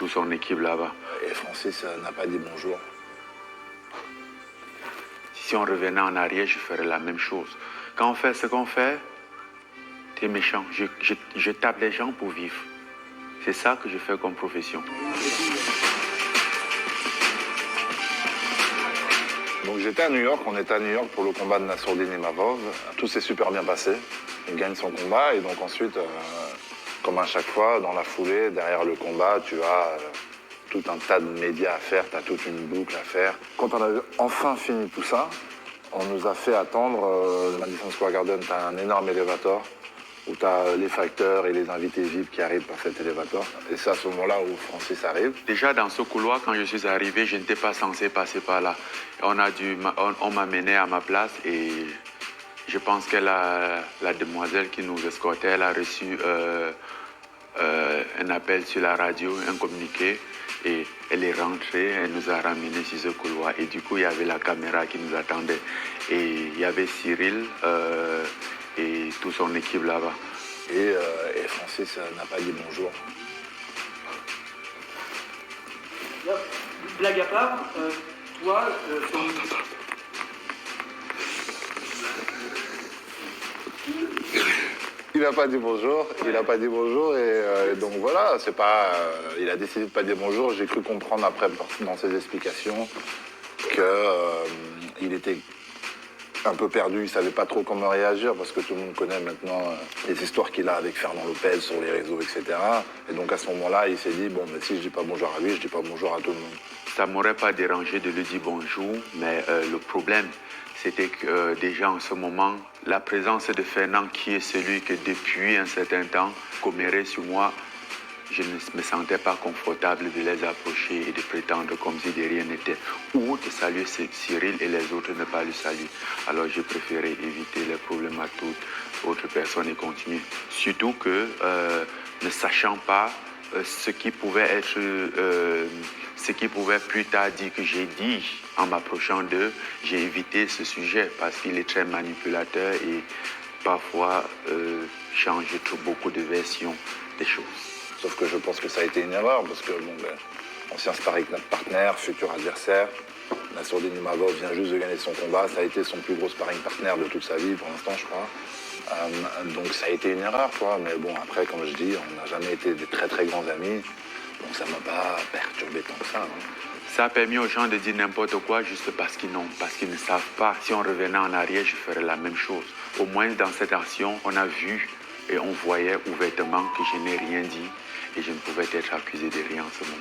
toute son équipe là-bas. Et Francis n'a pas dit bonjour. Si on revenait en arrière, je ferais la même chose. Quand on fait ce qu'on fait, t'es méchant. Je tape les gens pour vivre. C'est ça que je fais comme profession. Donc j'étais à New York, on était à New York pour le combat de Nassourdine Imavov. Tout s'est super bien passé. Il gagne son combat et donc ensuite, comme à chaque fois, dans la foulée, derrière le combat, tu as tout un tas de médias à faire, tu as toute une boucle à faire. Quand on a enfin fini tout ça, on nous a fait attendre, le Madison Square Garden, tu as un énorme élévateur où tu as les facteurs et les invités VIP qui arrivent par cet élévateur. Et c'est à ce moment-là où Francis arrive. Déjà dans ce couloir, quand je suis arrivé, je n'étais pas censé passer par là. On m'a mené à ma place et je pense que la demoiselle qui nous escortait, elle a reçu un appel sur la radio, un communiqué. Et elle est rentrée, elle nous a ramenés sur ce couloir. Et du coup, il y avait la caméra qui nous attendait. Et il y avait Cyril et toute son équipe là-bas. Et Francis n'a pas dit bonjour. Blague à part, toi, Il n'a pas dit bonjour, il n'a pas dit bonjour et donc voilà, c'est pas, il a décidé de pas dire bonjour. J'ai cru comprendre après dans ses explications qu'il était un peu perdu, il savait pas trop comment réagir parce que tout le monde connaît maintenant les histoires qu'il a avec Fernand Lopez sur les réseaux, etc. Et donc à ce moment-là, il s'est dit, bon, mais si je dis pas bonjour à lui, je dis pas bonjour à tout le monde. Ça m'aurait pas dérangé de lui dire bonjour, mais le problème, c'était que déjà en ce moment, la présence de Fernand, qui est celui que depuis un certain temps commérait sur moi, je ne me sentais pas confortable de les approcher et de prétendre comme si de rien n'était. Ou de saluer Cyril et les autres ne pas le saluer. Alors j'ai préféré éviter les problèmes à toute autre personne et continuer. Surtout que, ne sachant pas ce qui pouvait être, ce qui pouvait plus tard dire que j'ai dit en m'approchant d'eux, j'ai évité ce sujet parce qu'il est très manipulateur et parfois change beaucoup de versions des choses. Sauf que je pense que ça a été une erreur parce que, bon, ancien sparring partenaire, futur adversaire, Nassourdine Imavov vient juste de gagner son combat, ça a été son plus gros sparring partenaire de toute sa vie pour l'instant, je crois. Donc ça a été une erreur, quoi. Mais bon, après, comme je dis, on n'a jamais été des très très grands amis, donc ça m'a pas perturbé tant que ça. Hein. Ça a permis aux gens de dire n'importe quoi juste parce qu'ils ne savent pas. Si on revenait en arrière, je ferais la même chose. Au moins dans cette action, on a vu et on voyait ouvertement que je n'ai rien dit et je ne pouvais être accusé de rien en ce moment.